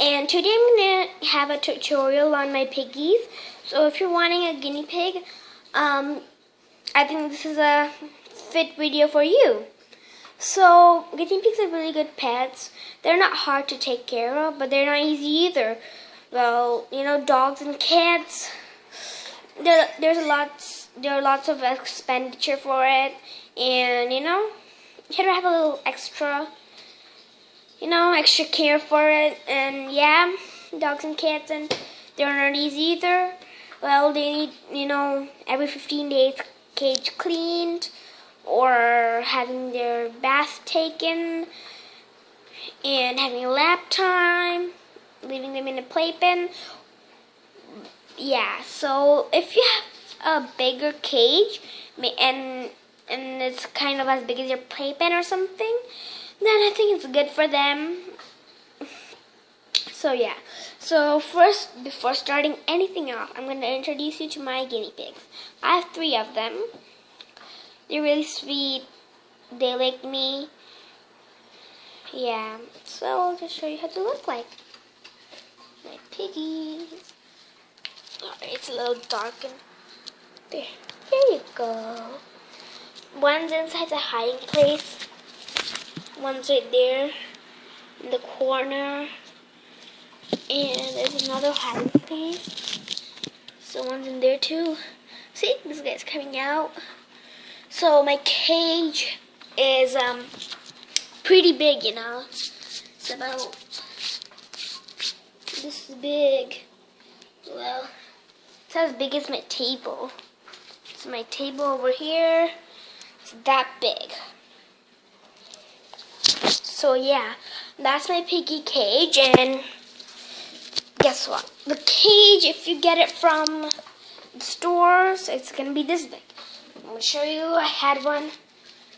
And today I'm going to have a tutorial on my piggies. So if you're wanting a guinea pig, I think this is a fit video for you. So guinea pigs are really good pets. They're not hard to take care of, but they're not easy either. Well, you know, dogs and cats, there are lots of expenditure for it, and you know, you gotta have a little extra care for it. And yeah, dogs and cats, and they're not easy either. Well, they need, every 15 days cage cleaned, or having their bath taken, and having a lap time, leaving them in a playpen. Yeah, so if you have a bigger cage, and it's kind of as big as your playpen or something, then I think it's good for them. So yeah, so first, before starting anything off, I'm going to introduce you to my guinea pigs. I have 3 of them. They're really sweet. They like me. Yeah, so I'll just show you how they look like. My piggies. Alright, it's a little dark in there. There you go. One's inside the hiding place. One's right there in the corner. And there's another hiding place. So one's in there too. See, this guy's coming out. So my cage is pretty big, It's about this big. Well, it's as big as my table. So my table over here, it's that big. So yeah, that's my piggy cage. And guess what? The cage, if you get it from the stores, it's gonna be this big. I'm gonna show you. I had one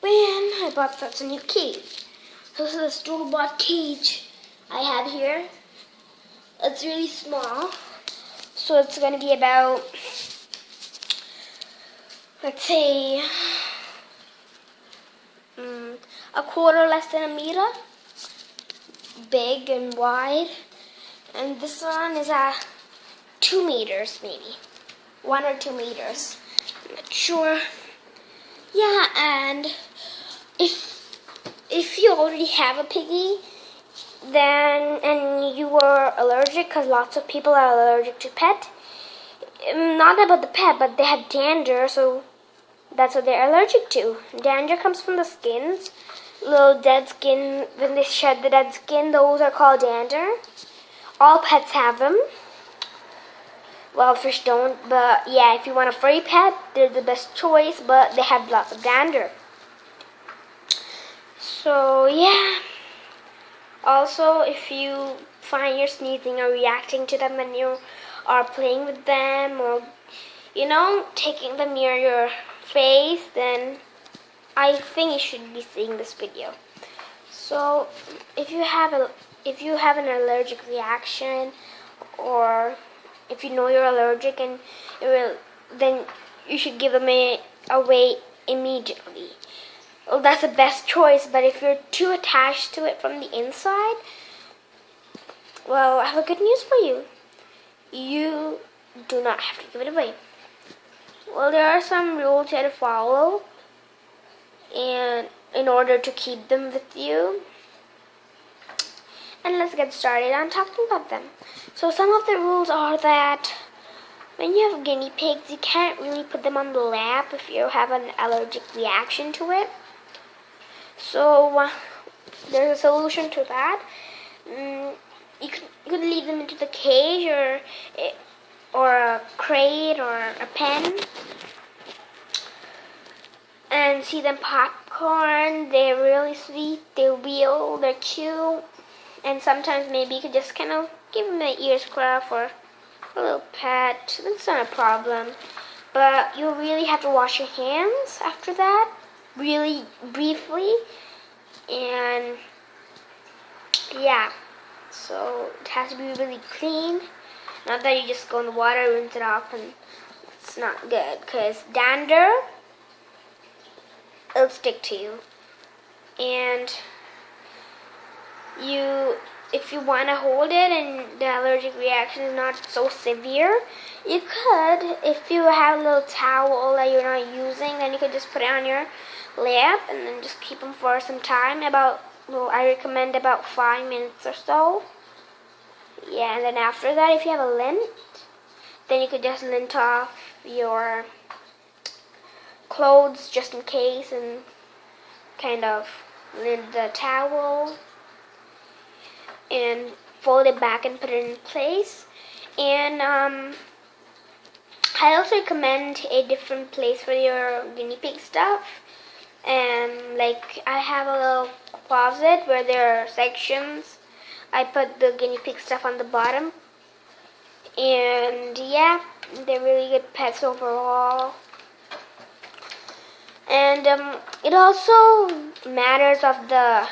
when I bought such a new cage. This is a store-bought cage I have here. It's really small, so it's gonna be about, let's say, a quarter less than a meter, big and wide. And this one is 2 meters, maybe 1 or 2 meters. I'm not sure. Yeah, and if you already have a piggy, then and you were allergic, because lots of people are allergic to pet. Not about the pet, but they have dander, so that's what they're allergic to. Dander comes from the skins, little dead skin. When they shed the dead skin, those are called dander. All pets have them. Well, fish don't, but yeah, if you want a furry pet, they're the best choice, but they have lots of dander. So yeah. Also, if you find you're sneezing or reacting to them when you are playing with them, or taking them near your face, then I think you should be seeing this video. So if you have an allergic reaction, or if you know you're allergic and then you should give them away immediately. Well, that's the best choice. But if you're too attached to it from the inside, well, I have a good news for you. You do not have to give it away. Well, there are some rules you have to follow, and in order to keep them with you. And let's get started on talking about them. So some of the rules are that when you have guinea pigs, you can't really put them on the lap if you have an allergic reaction to it. So there's a solution to that. You could leave them into the cage, or a crate, or a pen, and see them popcorn. They're really sweet. They're real. They're cute. And sometimes maybe you could just kind of give them an ear scruff or a little pet. That's not a problem. But you really have to wash your hands after that, really briefly. And yeah, so it has to be really clean. Not that you just go in the water, rinse it off, and it's not good. Because dander, it'll stick to you. And you if you want to hold it and the allergic reaction is not so severe, you could, if you have a little towel that you're not using, then you could just put it on your lap and then just keep them for some time. I recommend about 5 minutes or so. Yeah, and then after that, if you have a lint, then you could just lint off your clothes just in case and kind of lint the towel and fold it back and put it in place. And I also recommend a different place for your guinea pig stuff. And like I have a little closet where there are sections. I put the guinea pig stuff on the bottom. And yeah, they're really good pets overall. And it also matters of the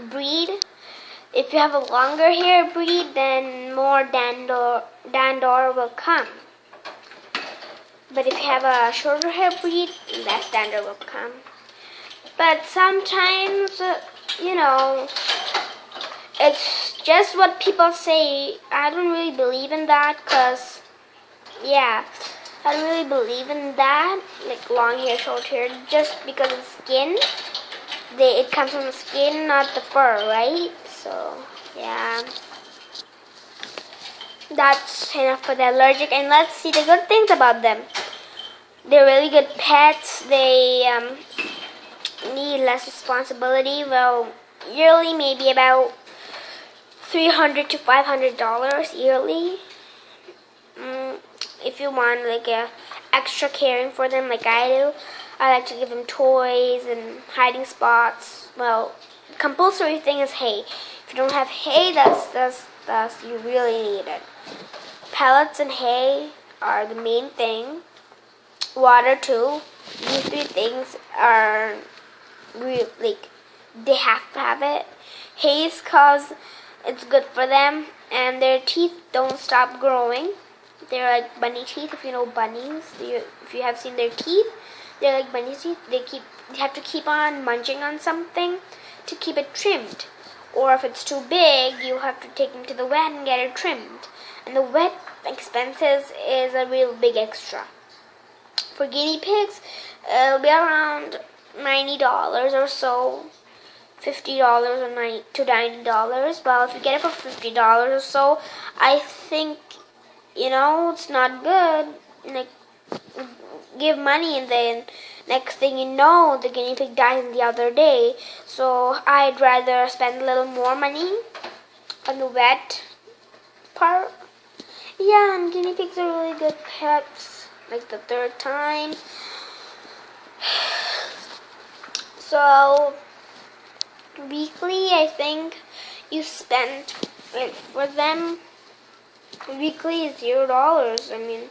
breed. If you have a longer hair breed, then more dander will come. But if you have a shorter hair breed, less dander will come. But sometimes, it's just what people say. I don't really believe in that because, I don't really believe in that. Like long hair, short hair, just because of skin. It comes from the skin, not the fur, right? So, yeah. That's enough for the allergic. And let's see the good things about them. They're really good pets. They need less responsibility. Well, yearly maybe about $300 to $500 yearly. If you want like a extra caring for them like I do, I like to give them toys and hiding spots. Well, compulsory thing is hay. If you don't have hay, that's you really need it. Pellets and hay are the main thing. Water too. These three things are really, like, they have to have it. Hay is cause it's good for them, and their teeth don't stop growing. They're like bunny teeth, if you know bunnies. If you have seen their teeth, they're like bunny teeth. You have to keep on munching on something to keep it trimmed. Or if it's too big, you have to take them to the vet and get it trimmed. And the vet expenses is a real big extra. For guinea pigs, it'll be around $90 or so. $50 to $90. Well, if you get it for $50 or so, I think, it's not good. Like, give money and then next thing you know, the guinea pig dies the other day. So I'd rather spend a little more money on the vet part. Yeah, and guinea pigs are really good pets. Like the third time. So weekly, I think you spend for them. Weekly is $0. I mean,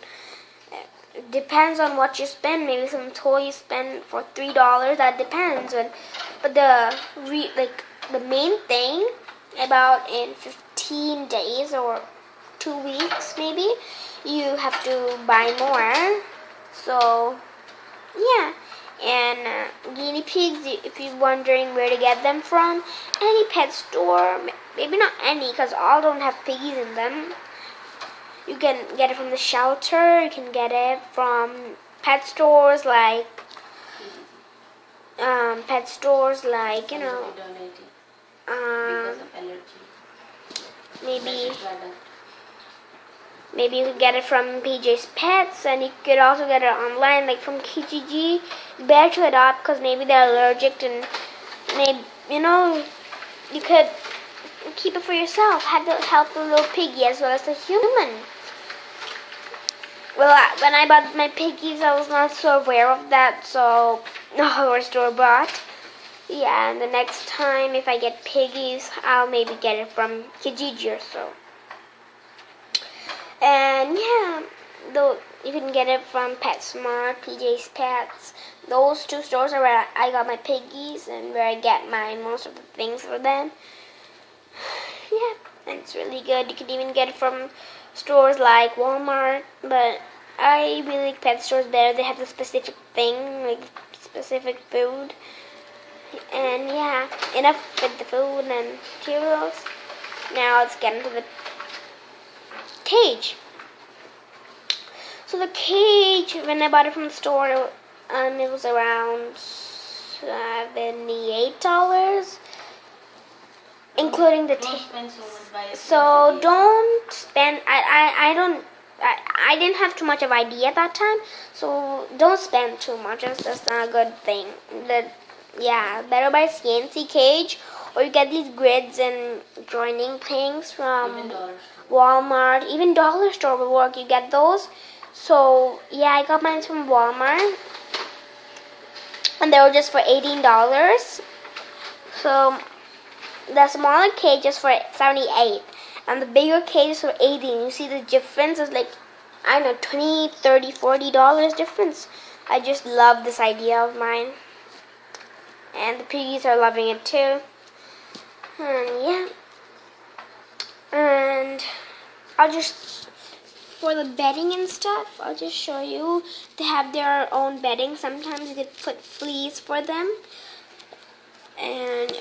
it depends on what you spend. Maybe some toy you spend for $3. That depends. But the main thing about in 15 days or 2 weeks maybe, you have to buy more. So yeah. And guinea pigs, if you're wondering where to get them from, any pet store, maybe not any, because all don't have piggies in them. You can get it from the shelter, you can get it from pet stores like, maybe you could get it from PJ's Pets, and you could also get it online, like from Kijiji. It's better to adopt because maybe they're allergic, and maybe you could keep it for yourself. Have to help the little piggy as well as the human. Well, when I bought my piggies, I was not so aware of that, so or store bought. Yeah, and the next time if I get piggies, I'll maybe get it from Kijiji or so. And yeah, though you can get it from PetSmart, PJ's Pets. Those two stores are where I got my piggies and where I get most of the things for them. Yeah, and it's really good. You can even get it from stores like Walmart, but I really like pet stores better. They have the specific thing, like specific food. And yeah, enough with the food and materials. Now let's get into the cage. So the cage, when I bought it from the store, it was around $78, including the so don't spend. I didn't have too much of idea at that time, so don't spend too much. It's just not a good thing. Better buy CNC cage, or you get these grids and joining things from Walmart. Even dollar store will work. You get those. So yeah, I got mine from Walmart, and they were just for $18. So the smaller cage is for $78, and the bigger cage is for $80. You see the difference is like, I don't know, $20, $30, $40 difference. I just love this idea of mine, and the piggies are loving it too. And and I'll just, for the bedding and stuff, I'll just show you. They have their own bedding. Sometimes you could put fleece for them, and